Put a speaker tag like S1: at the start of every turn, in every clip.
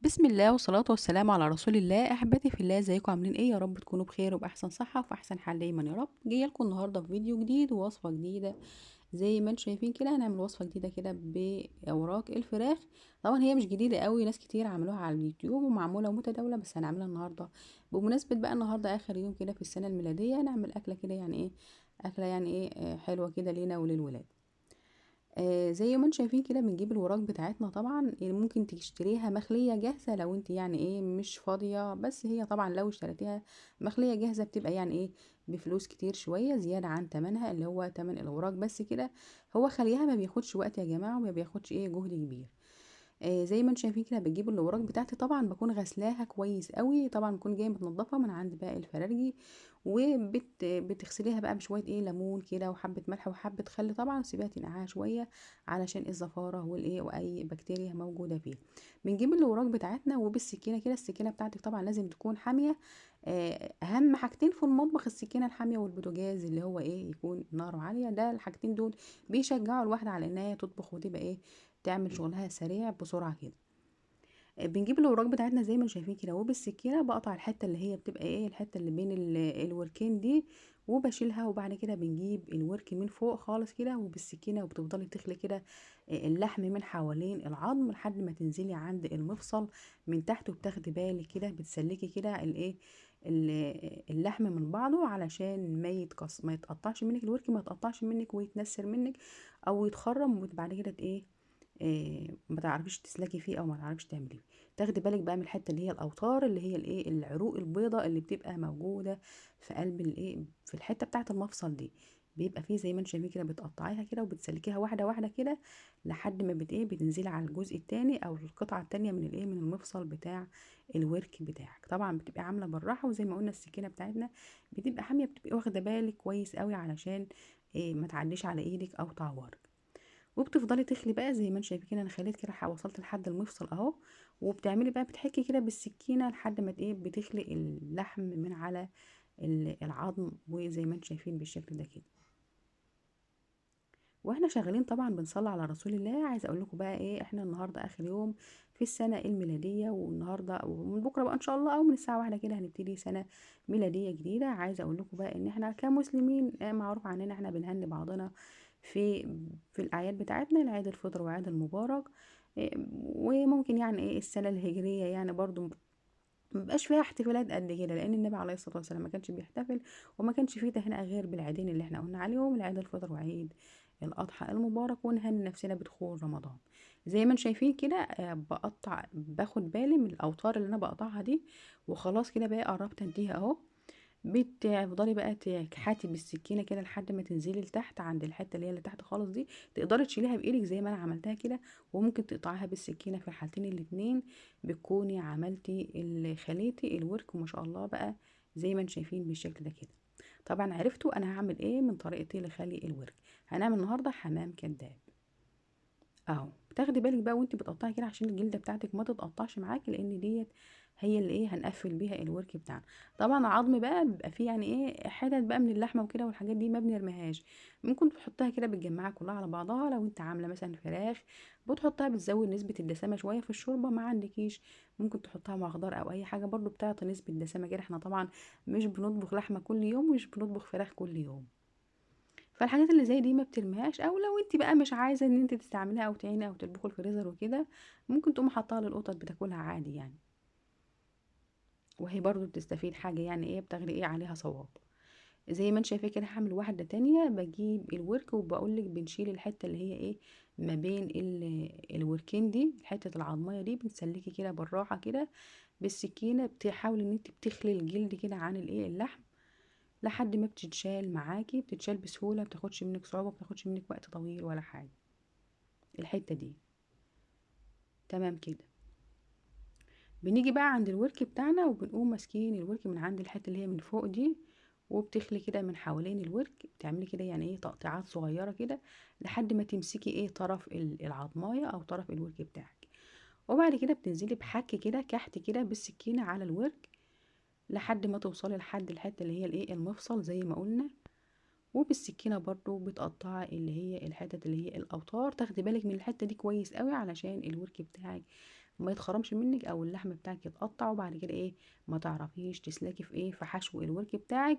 S1: بسم الله والصلاة والسلام على رسول الله. أحبتي في الله، ازيكم عاملين ايه؟ يا رب تكونوا بخير وبأحسن صحة وفي أحسن حال دايما يا رب. جاية لكم النهاردة في فيديو جديد ووصفة جديدة. زي ما انتم شايفين كده هنعمل وصفة جديدة كده بأوراق الفراخ. طبعا هي مش جديدة قوي، ناس كتير عملوها على اليوتيوب ومعمولة ومتداولة، بس هنعملها النهاردة بمناسبة بقى النهاردة آخر يوم كده في السنة الميلادية. نعمل أكلة كده يعني ايه، أكلة يعني ايه حلوة كده لينا وللولاد. زي ما انتم شايفين كده بنجيب الوراك بتاعتنا. طبعا يعني ممكن تشتريها مخلية جاهزة لو انت يعني ايه مش فاضية، بس هي طبعا لو اشتريتيها مخلية جاهزة بتبقى يعني ايه بفلوس كتير شوية زيادة عن تمنها اللي هو تمن الوراك بس كده. هو خليها ما بياخدش وقت يا جماعة وما بياخدش ايه جهد كبير. زي ما انتم شايفين كده بتجيب الاوراق بتاعتي. طبعا بكون غسلاها كويس قوي، طبعا بكون جايه متنضفه من عند بقى الفرارجي. بتغسليها بقى بشويه ايه ليمون كده وحبه ملح وحبه خل. طبعا سيبيها تنقعها شويه علشان الزفاره والايه واي بكتيريا موجوده فيها. بنجيب الاوراق بتاعتنا وبالسكينه كده. السكينه بتاعتك طبعا لازم تكون حاميه. اهم حاجتين في المطبخ السكينه الحاميه والبوتاجاز اللي هو ايه يكون ناره عاليه. ده الحاجتين دول بيشجعوا الواحده على انها تطبخ وتبقى ايه تعمل شغلها سريع بسرعة كده. بنجيب الوراك بتاعتنا زي ما شايفين كده وبالسكينة بقطع الحتة اللي هي بتبقى ايه الحتة اللي بين الوركين دي وبشيلها. وبعد كده بنجيب الورك من فوق خالص كده وبالسكينة وبتفضلي تخلي كده اللحم من حوالين العظم لحد ما تنزلي عند المفصل من تحت. وبتاخدي بالك كده بتسلكي كده الايه اللحم من بعضه علشان ما يتقطعش منك الورك، ما يتقطعش منك ويتنسر منك او يتخرم وبعد كده ايه ما تعرفيش تسلكي فيه او ما تعرفيش تعملي فيه. تاخدي بالك بقى من الحته اللي هي الاوتار اللي هي الايه العروق البيضاء اللي بتبقى موجوده في قلب الايه في الحته بتاعه المفصل دي. بيبقى فيه زي ما انت شايفين كده بتقطعيها كده وبتسلكيها واحده واحده كده لحد ما ايه بتنزلي على الجزء التاني او القطعه التانيه من الايه من المفصل بتاع الورك بتاعك. طبعا بتبقى عامله بالراحه وزي ما قلنا السكينه بتاعتنا بتبقى حاميه، بتبقى واخده بالك كويس قوي علشان إيه ما تعديش على ايدك او تعورك. وبتفضلي تخلي بقى زي ما انت شايفه كده. انا خليت كده وصلت لحد المفصل اهو. وبتعملي بقى بتحكي كده بالسكينه لحد ما ايه بتخلي اللحم من على العظم وزي ما انت شايفين بالشكل ده كده. واحنا شغالين طبعا بنصلي على رسول الله. عايزه اقول لكم بقى ايه احنا النهارده اخر يوم في السنه الميلاديه، والنهارده ومن بكره بقى ان شاء الله او من الساعه واحدة كده هنبتدي سنه ميلاديه جديده. عايزه اقول لكم بقى ان احنا كمسلمين معروف عننا احنا بنهني بعضنا في في الاعياد بتاعتنا، العيد الفطر وعيد المبارك. وممكن يعني ايه السنه الهجريه يعني برضو مبقاش فيها احتفالات قد كده، لان النبي عليه الصلاه والسلام ما كانش بيحتفل وما كانش فيه تهنئه غير بالعيدين اللي احنا قلنا عليهم، العيد الفطر وعيد الاضحى المبارك. ونهني نفسنا بدخول رمضان. زي ما انتم شايفين كده بقطع باخد بالي من الاوتار اللي انا بقطعها دي. وخلاص كده بقى قربت اديها اهو. بتفضلي بقى تكحتي بالسكينه كده لحد ما تنزلي لتحت عند الحته اللي هي اللي تحت خالص دي. تقدري تشيليها بايدك زي ما انا عملتها كده، وممكن تقطعيها بالسكينه. في الحالتين الاتنين بتكوني عملتي خليتي الورك وما شاء الله بقى زي ما انتم شايفين بالشكل ده كده. طبعا عرفتوا انا هعمل ايه من طريقتي لخلي الورك. هنعمل النهارده حمام كداب اهو. بتاخدي بالك بقى وانت بتقطعي كده عشان الجلده بتاعتك ما تتقطعش معاكي، لان ديت هي اللي ايه هنقفل بيها الورك بتاعنا. طبعا العظم بقى بيبقى فيه يعني ايه حتت بقى من اللحمه وكده، والحاجات دي ما بنرميهاش. ممكن تحطها كده بتجمعها كلها على بعضها. لو انت عامله مثلا فراخ بتحطها بتزود نسبه الدسامه شويه في الشوربه. ما عندكيش ممكن تحطها مع خضار او اي حاجه برضو بتعطي نسبه دسامه كده. احنا طبعا مش بنطبخ لحمه كل يوم ومش بنطبخ فراخ كل يوم، فالحاجات اللي زي دي ما بترميهاش. او لو انت بقى مش عايزه ان انت تستعمليها او تعيني او تطبخي الفريزر وكده ممكن تقوم حطها للقطط بتاكلها عادي يعني. وهي برضو بتستفيد حاجه يعني ايه بتاخدي ايه عليها صواب. زي ما انت شايفه كده هعمل واحده تانية. بجيب الورك وبقولك بنشيل الحته اللي هي ايه ما بين الوركين دي، حته العظميه دي بنسلكي كده بالراحه كده بالسكينه. بتحاولي ان انت بتخلي الجلد كده عن الايه اللحم لحد ما بتتشال معاكي. بتتشال بسهوله، بتاخدش منك صعوبه، بتاخدش منك وقت طويل ولا حاجه الحته دي. تمام كده. بنيجي بقى عند الورك بتاعنا وبنقوم ماسكين الورك من عند الحته اللي هي من فوق دي. وبتخلي كده من حوالين الورك بتعملي كده يعني ايه تقطيعات صغيره كده لحد ما تمسكي ايه طرف العضمايه او طرف الورك بتاعك. وبعد كده بتنزلي بحك كده كحت كده بالسكينه على الورك لحد ما توصلي لحد الحته اللي هي الايه المفصل زي ما قلنا. وبالسكينة برضو بتقطعي اللي هي الحتت اللي هي الأوتار. تاخدي بالك من الحتة دي كويس قوي علشان الورك بتاعك ما يتخرمش منك او اللحم بتاعك يتقطع، وبعد كده ايه ما تعرفيش تسلكي في ايه في حشو الورك بتاعك،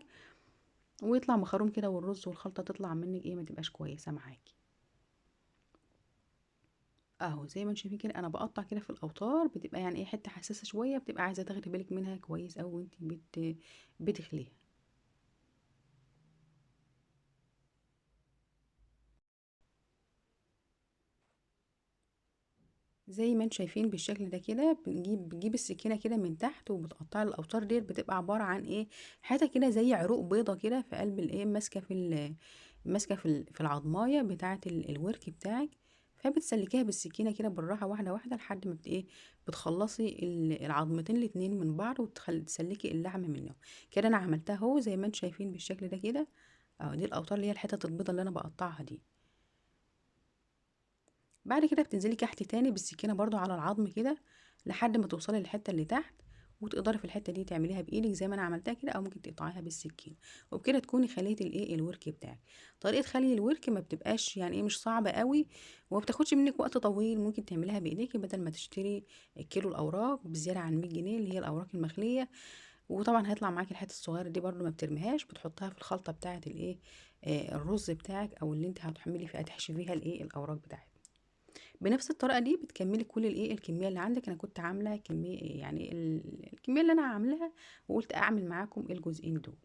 S1: ويطلع مخروم كده، والرز والخلطه تطلع منك ايه ما تبقاش كويسه معاكي. اهو زي ما انتم شايفين كده انا بقطع كده في الاوتار، بتبقى يعني ايه حته حساسه شويه، بتبقى عايزه تاخدي بالك منها كويس اوي وانت بتخليها. زي ما انتم شايفين بالشكل ده كده، بتجيب السكينه كده من تحت وبتقطعي الاوتار ديت، بتبقى عباره عن ايه حته كده زي عروق بيضه كده في قلب الايه ماسكه في العضمايه بتاعه الورك بتاعك. فبتسلكيها بالسكينه كده بالراحه واحده واحده لحد ما بتخلصي العظمتين الاتنين من بعض، وتسلكي اللحم منهم. كده انا عملتها اهو زي ما انتم شايفين بالشكل ده كده. اهو دي الاوتار اللي هي الحتت البيضه اللي انا بقطعها دي. بعد كده بتنزلي كحت تاني بالسكينة برضو على العظم كده لحد ما توصلي للحتة اللي تحت، وتقدري في الحتة دي تعمليها بايدك زي ما انا عملتها كده، او ممكن تقطعيها بالسكين. وبكده تكوني خليتي الايه الورك بتاعك. طريقة خلي الورك ما بتبقاش يعني ايه مش صعبة قوي، وما بتاخدش منك وقت طويل، ممكن تعمليها بايديك بدل ما تشتري كيلو الاوراق بزيادة عن 100 جنيه اللي هي الاوراق المخلية. وطبعا هيطلع معاكي الحتة الصغيرة دي برضو ما بترميهاش، بتحطها في الخلطة بتاعة الايه الرز بتاعك، او اللي انت هتحملي فيها تحشي فيها الايه الاوراق بتاعتك. بنفس الطريقه دي بتكملي كل الايه الكميه اللي عندك. انا كنت عامله كميه يعني الكميه اللي انا عاملاها، وقلت اعمل معاكم الجزئين دول.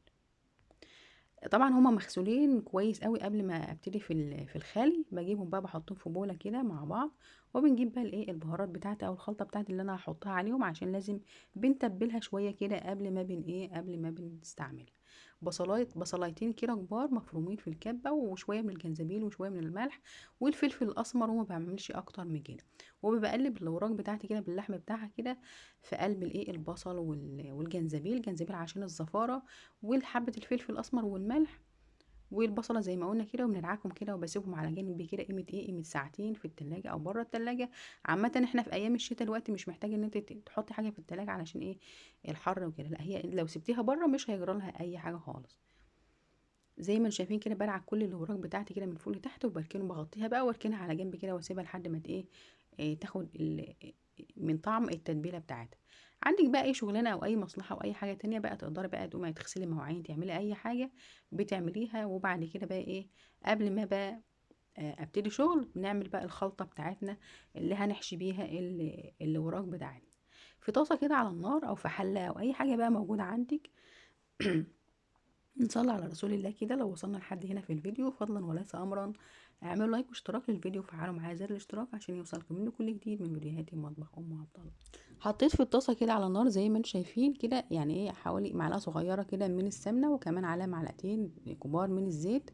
S1: طبعا هما مغسولين كويس قوي قبل ما ابتدي في الخلي. بجيبهم بقى بحطهم في بوله كده مع بعض، وبنجيب بقى الايه البهارات بتاعتي او الخلطه بتاعتي اللي انا هحطها عليهم، عشان لازم بنتبلها شويه كده قبل ما بنستعمل. بصلايتين كده كبار مفرومين في الكبه، وشويه من الجنزبيل وشويه من الملح والفلفل الاسمر، وما بعملش اكتر من كده. وبقلب الاوراق بتاعتي كده باللحم بتاعها كده في قلب الايه البصل والجنزبيل، الجنزبيل عشان الزفاره، والحبة الفلفل الأسمر والملح والبصلة زي ما قلنا كده، وبندعكم كده وبسيبهم على جنب كده قيمة ساعتين في التلاجة أو بره التلاجة. عامة احنا في أيام الشتاء دلوقتي مش محتاجة ان انت تحطي حاجة في التلاجة علشان ايه الحر وكده، لا هي لو سبتيها بره مش هيجرى لها أي حاجة خالص. زي ما انتم شايفين كده بدعك كل الاوراق بتاعتي كده من فوق لتحت، وبركنه بغطيها بقى واركنها على جنب كده، واسيبها لحد ما تاخد من طعم التتبيله بتاعتها. عندك بقى اي شغلانه او اي مصلحه او اي حاجه تانية بقى، تقدري بقى تقومي تغسلي مواعين تعملي اي حاجه بتعمليها. وبعد كده بقى ايه قبل ما بقى ابتدي شغل، بنعمل بقى الخلطه بتاعتنا اللي هنحشي بيها الاوراق بتاعتنا في طاسه كده على النار، او في حله او اي حاجه بقى موجوده عندك. نصلي على رسول الله كده. لو وصلنا لحد هنا في الفيديو فضلا وليس امرا، اعملوا لايك واشتراك للفيديو وفعلوا معايا زر الاشتراك عشان يوصلكم منه كل جديد من فيديوهات مطبخ ام عبد الله. حطيت في الطاسه كده على النار زي ما انتم شايفين كده، يعني ايه حوالي معلقه صغيره كده من السمنه، وكمان على معلقتين كبار من الزيت،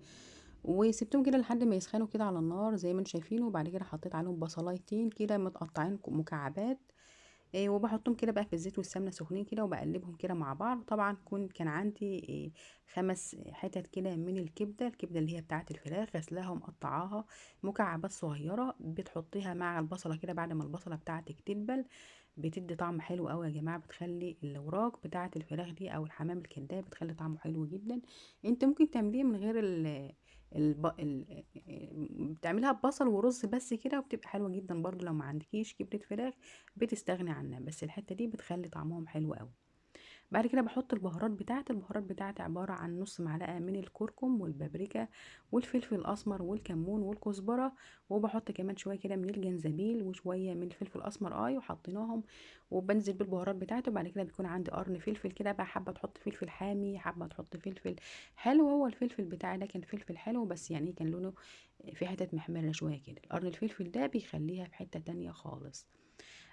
S1: وسبتهم كده لحد ما يسخنوا كده على النار زي ما انتم شايفين. وبعد كده حطيت عليهم بصلايتين كده متقطعين مكعبات، وبحطهم كده بقى في الزيت والسمنه سخنين كده، وبقلبهم كده مع بعض. طبعا كان عندي 5 حتت كده من الكبده اللي هي بتاعه الفراخ، غسلاها ومقطعاها مكعبات صغيره، بتحطيها مع البصله كده بعد ما البصله بتاعتك تدبل. بتدي طعم حلو قوي يا جماعه، بتخلي الاوراق بتاعه الفراخ دي او الحمام الكداب بتخلي طعمه حلو جدا. انت ممكن تعمليه من غير بتعملها ببصل ورز بس كده، وبتبقى حلوه جدا برضو. لو ما عندكيش كبده فراخ بتستغني عنها، بس الحته دي بتخلي طعمهم حلو قوي. بعد كده بحط البهارات بتاعتي عباره عن نص معلقه من الكركم والبابريكا والفلفل الاسمر والكمون والكزبره، وبحط كمان شويه كده من الجنزبيل وشويه من الفلفل الاسمر وحطيناهم. وبنزل بالبهارات بتاعتي. وبعد كده بيكون عندي قرن فلفل كده بقى، حابه تحط فلفل حامي حابه تحط فلفل حلو. هو الفلفل بتاعي ده كان فلفل حلو، بس يعني كان لونه في حتت محمره شويه كده. قرن الفلفل ده بيخليها في حته تانية خالص.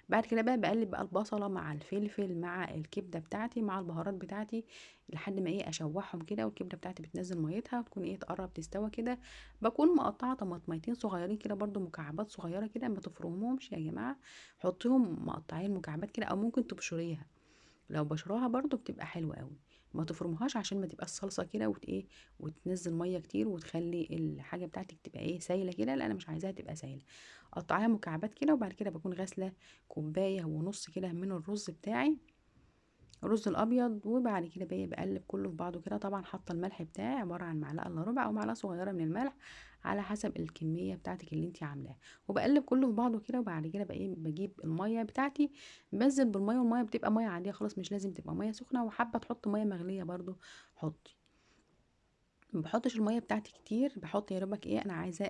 S1: بعد كده بقى بقلب بقى البصلة مع الفلفل مع الكبدة بتاعتي مع البهارات بتاعتي لحد ما اشوحهم كده، والكبدة بتاعتي بتنزل ميتها وتكون تقرب تستوى كده. بكون مقطعة طماطميتين صغيرين كده برضو مكعبات صغيرة كده، ما تفرمهمش يا جماعة، حطيهم مقطعين مكعبات كده، او ممكن تبشريها. لو بشراها برضو بتبقى حلوة قوي. ما تفرمهاش عشان ما تبقى الصلصه كده وتنزل ميه كتير وتخلي الحاجه بتاعتك تبقى سايله كده، لا انا مش عايزاها تبقى سايله. قطعيها مكعبات كده. وبعد كده بكون غاسله كوبايه ونص كده من الرز بتاعي، الرز الابيض. وبعد كده بقى بقلب كله في بعضه كده. طبعا حاطه الملح بتاعي عباره عن معلقه الا ربع او معلقه صغيره من الملح على حسب الكميه بتاعتك اللي انت عاملاها. وبقلب كله في بعضه كده. وبعد كده بقى بجيب الميه بتاعتي، بنزل بالميه، والميه بتبقى ميه عاديه خلاص، مش لازم تبقى ميه سخنه. وحابه تحط ميه مغليه برضو حطي. ما بحطش الميه بتاعتي كتير، بحط يا دوبك ايه، انا عايزه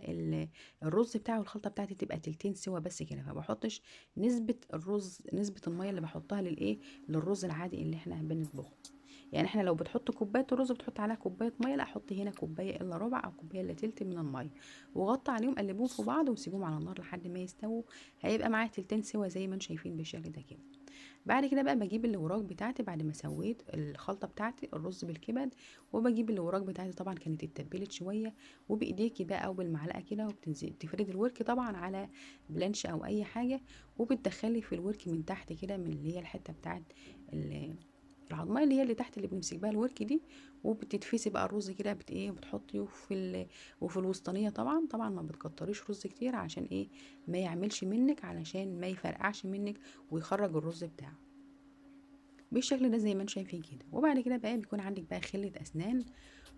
S1: الرز بتاعي والخلطه بتاعتي تبقى تلتين سوا بس كده. فبحطش نسبه الرز، نسبه الميه اللي بحطها للايه، للرز العادي اللي احنا بنطبخه. يعني احنا لو بتحط كوبايه الرز بتحط عليها كوبايه ميه، لا حطي هنا كوبايه الا ربع او كوبايه الا تلت من الميه. وغطي عليهم، قلبوهم في بعض وسيبوهم على النار لحد ما يستووا. هيبقى معايا تلتين سوا زي ما انتم شايفين بالشكل ده كده. بعد كده بقى بجيب الوراك بتاعتي بعد ما سويت الخلطه بتاعتي الرز بالكبد. وبجيب الوراك بتاعتي، طبعا كانت اتبلت شويه، وبايديكي بقى او بالمعلقه كده، وبتنزل تفرد الورك طبعا على بلانش او اي حاجه. وبتدخلي في الورك من تحت كده، من اللي هي الحته بتاعت العضمايه اللي هي اللي تحت اللي بنمسك بها الورك دي. وبتتفسي بقى الرز كده ايه، بتحطيه وفي الوسطانيه. طبعا ما بتكتريش رز كتير عشان ايه، ما يعملش منك، علشان ما يفرقعش منك ويخرج الرز بتاعه بالشكل ده زي ما انتم شايفين كده. وبعد كده بقى بيكون عندك بقى خله اسنان،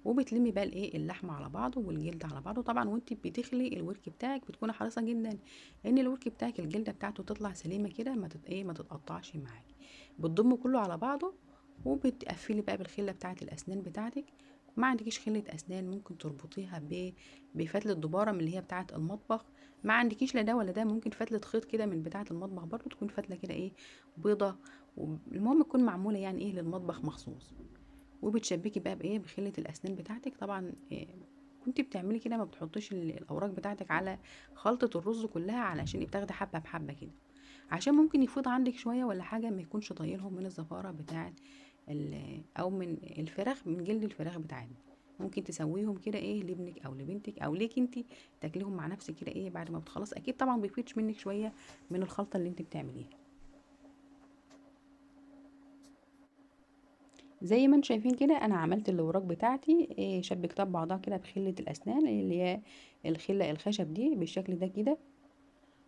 S1: وبتلمي بقى الايه، اللحمه على بعضه والجلد على بعضه. طبعا وانت بتخلي الورك بتاعك بتكوني حريصه جدا ان الورك بتاعك الجلده بتاعته تطلع سليمه كده، ما تتقطعش معاكي. بتضم كله على بعضه، وبتقفلي بقى بالخله بتاعه الاسنان بتاعتك. ما عندكيش خله اسنان ممكن تربطيها بفتله دباره من اللي هي بتاعه المطبخ. ما عندكيش لا ده ولا ده، ممكن فتله خيط كده من بتاعه المطبخ برضو، تكون فتله كده ايه، بيضه. المهم تكون معموله يعني ايه للمطبخ مخصوص. وبتشبكي بقى بايه، بخله الاسنان بتاعتك. طبعا إيه، كنت بتعملي كده، ما بتحطيش الاوراق بتاعتك على خلطه الرز كلها، علشان بتاخدي حبه بحبه كده، عشان ممكن يفوض عندك شويه ولا حاجه، ما يكونش طايلهم من الزفاره بتاعه او من الفراخ، من جلد الفراخ بتاعتنا. ممكن تسويهم كده ايه لابنك او لبنتك او ليك انت، تاكليهم مع نفسك كده ايه بعد ما بتخلص. اكيد طبعا بيفيدش منك شويه من الخلطه اللي انت بتعمليها. زي ما انتم شايفين كده انا عملت الاوراق بتاعتي إيه، شبكتها ببعضها كده بخله الاسنان اللي هي الخله الخشب دي بالشكل ده كده.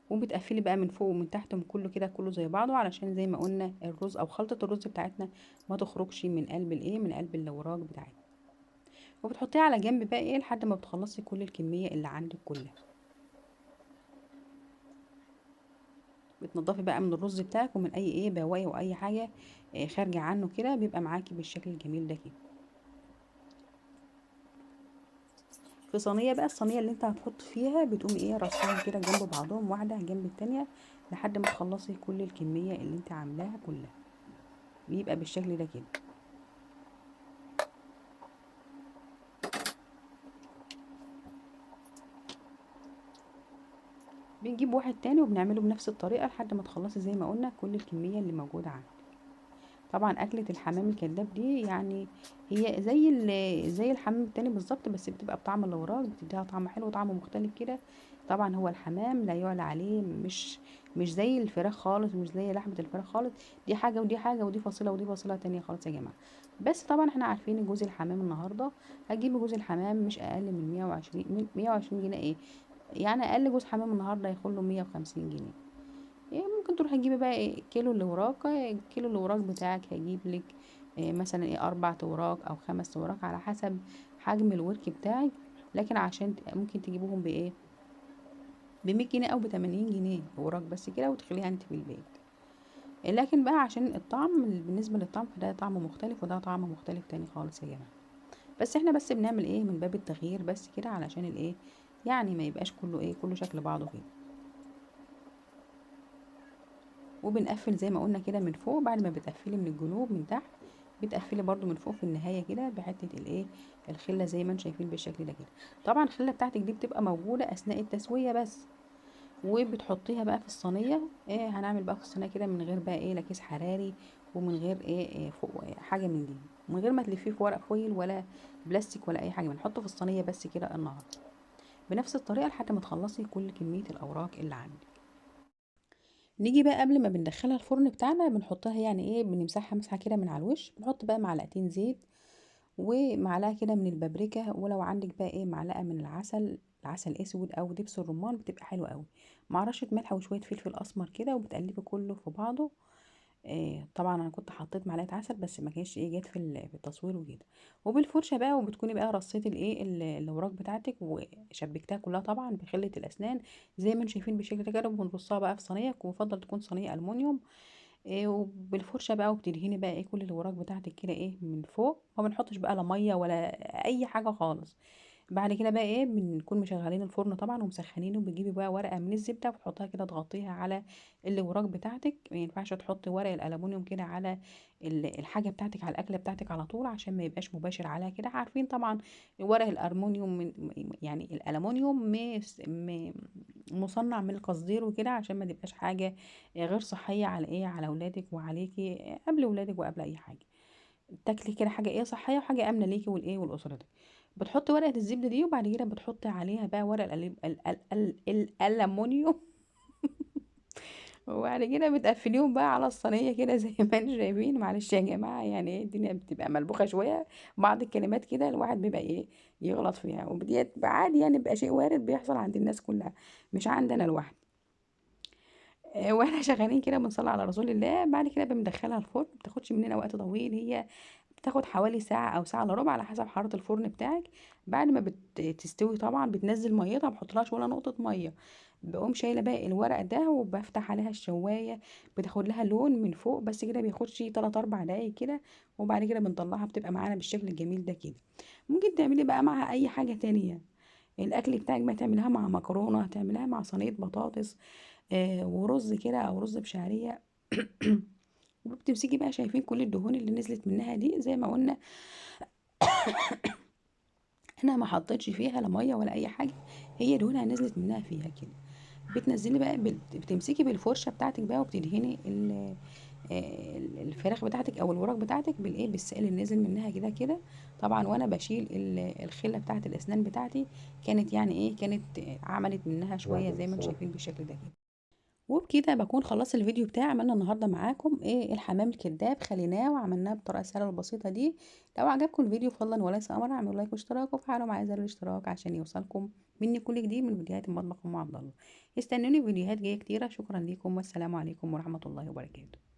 S1: وبتقفلي بقى من فوق ومن تحت من كله كده، كله زي بعضه، علشان زي ما قلنا الرز او خلطه الرز بتاعتنا ما تخرجش من قلب الايه، من قلب الاوراق بتاعتنا. وبتحطيها على جنب بقى ايه لحد ما بتخلصي كل الكميه اللي عندك كلها. بتنضفي بقى من الرز بتاعك ومن اي ايه بواقي واي حاجه إيه خارجه عنه كده، بيبقى معاكي بالشكل الجميل ده كده. في صينيه بقى، الصينيه اللي انت هتحط فيها بتقومي ايه رصهم كده جنب بعضهم، واحده جنب التانية، لحد ما تخلصي كل الكميه اللي انت عاملاها كلها. بيبقى بالشكل ده كده. بنجيب واحد تاني وبنعمله بنفس الطريقه لحد ما تخلصي زي ما قلنا كل الكميه اللي موجوده عندك. طبعا اكله الحمام الكذاب دي يعني هي زي الحمام التاني بالظبط، بس بتبقى بطعم الاوراق، بتديها طعم حلو وطعم مختلف كده. طبعا هو الحمام لا يعلى عليه، مش زي الفراخ خالص، مش زي لحمه الفراخ خالص. دي حاجه ودي حاجه، ودي فاصله ودي فاصله تانية خالص يا جماعه. بس طبعا احنا عارفين ان جوز الحمام النهارده هتجيبي جوز الحمام مش اقل من 120 جنيه ايه، يعني اقل جوز حمام النهارده هياخد له 150 جنيه. إيه ممكن تروحي تجيبي بقى إيه كيلو الوراك، كيلو الوراك بتاعك هيجيب لك إيه مثلا ايه 4 اوراق او 5 اوراق على حسب حجم الورك بتاعك. لكن عشان ممكن تجيبوهم بايه، ب100 جنيه او ب80 جنيه وراك بس كده، وتخليها انت في البيت. لكن بقى عشان الطعم، بالنسبة للطعم فده طعم مختلف وده طعم مختلف تاني خالص يا جماعة. بس احنا بس بنعمل ايه من باب التغيير بس كده، علشان الايه، يعني ما يبقاش كله ايه، كله شكل بعضه كده. وبنقفل زي ما قلنا كده من فوق. بعد ما بتقفلي من الجنوب من تحت، بتقفلي برضو من فوق في النهايه كده بحته الايه، الخله زي ما انتم شايفين بالشكل ده كده. طبعا الخله بتاعتك دي بتبقى موجوده اثناء التسويه بس. وبتحطيها بقى في الصينيه. ايه هنعمل بقى في الصينيه كده من غير بقى ايه لا كيس حراري، ومن غير إيه فوق حاجه من دي، من غير ما تلفيه في ورق فويل ولا بلاستيك ولا اي حاجه، بنحطه في الصينيه بس كده النهارده بنفس الطريقه لحد ما تخلصي كل كميه الاوراق اللي عندك. نيجي بقى قبل ما بندخلها الفرن بتاعنا بنحطها يعني ايه، بنمسحها مسحه كده من على الوش. بنحط بقى معلقتين زيت ومعلقه كده من البابريكا، ولو عندك بقى ايه معلقه من العسل اسود او دبس الرمان بتبقى حلوه قوي، مع رشه ملح وشويه فلفل اسمر كده، وبتقلبي كله في بعضه. طبعا انا كنت حطيت معلقه عسل بس ما كانش ايه جت في التصوير وكده. وبالفرشه بقى، وبتكوني بقى رصيتي الايه الاوراق بتاعتك وشبكتها كلها طبعا بخله الاسنان زي ما انتم شايفين بالشكل ده كده. وبنرصها بقى في صينيه، ويفضل تكون صينيه المونيوم. وبالفرشه بقى، وبتدهني بقى ايه كل الوراك بتاعتك كده ايه من فوق. ما بنحطش بقى لا ميه ولا اي حاجه خالص. بعد كده بقى ايه بنكون مشغلين الفرن طبعا ومسخنينه. بتجيبي بقى ورقه من الزبده وتحطها كده تغطيها على الوراك بتاعتك. ما ينفعش تحطي ورق الالومنيوم كده على الحاجه بتاعتك، على الاكله بتاعتك على طول، عشان ما يبقاش مباشر عليها كده. عارفين طبعا ورق الالومنيوم يعني الالومنيوم مصنع من القصدير وكده، عشان ما تبقاش حاجه غير صحيه على ايه على اولادك وعليكي، قبل اولادك وقبل اي حاجه. تاكلي كده حاجه ايه صحيه وحاجه امنه ليكي والايه ولاسرتك. بتحطي ورقه الزبده دي، وبعد كده بتحطي عليها بقى ورق الالومنيوم. وبعد كده بتقفليهم بقى على الصينيه كده زي ما انتم شايفين. معلش يا جماعه، يعني ايه الدنيا بتبقى ملبوخه شويه. بعض الكلمات كده الواحد بيبقى ايه يغلط فيها، وديت عادي يعني، بيبقى شيء وارد بيحصل عند الناس كلها، مش عندنا لوحدي. واحنا شغالين كده بنصلي على رسول الله. بعد كده بندخلها الفرن، ما بتاخدش مننا وقت طويل. هي بتاخد حوالي ساعة أو ساعة إلا ربع على حسب حرارة الفرن بتاعك. بعد ما بتستوي طبعا بتنزل ميتها، ما بحطلهاش ولا نقطة مية. بقوم شايلة باقي الورق ده وبفتح عليها الشواية. بتاخد لها لون من فوق بس كده، بياخدش 3 4 دقايق كده. وبعد كده بنطلعها بتبقى معانا بالشكل الجميل ده كده. ممكن تعملي بقى معاها أي حاجة تانية. الأكل بتاعك بقى تعملها مع مكرونة، تعملها مع صينية بطاطس، ورز كده أو رز بشعرية. وبتمسكي بقى شايفين كل الدهون اللي نزلت منها دي زي ما قلنا. انا ما حطيتش فيها لا ميه ولا اي حاجه، هي دهونها نزلت منها فيها كده. بتنزلي بقى بتمسكي بالفرشه بتاعتك بقى، وبتدهني الفراخ بتاعتك او الوراك بتاعتك بالايه بالسائل اللي نازل منها كده كده. طبعا وانا بشيل الخله بتاعت الاسنان بتاعتي، كانت يعني ايه كانت عملت منها شويه زي ما انتم شايفين بالشكل ده كده. وبكده بكون خلصت الفيديو بتاعي. عملنا النهارده معاكم ايه الحمام الكداب، خليناه وعملناه بالطريقه السهله والبسيطه دي. لو عجبكم الفيديو فضلا وليس امرا اعملوا لايك واشتراك وفعلوا معايا زر الاشتراك عشان يوصلكم مني كل جديد من فيديوهات المطبخ ام عبد الله. استنوني في فيديوهات جايه كتيره. شكرا لكم والسلام عليكم ورحمه الله وبركاته.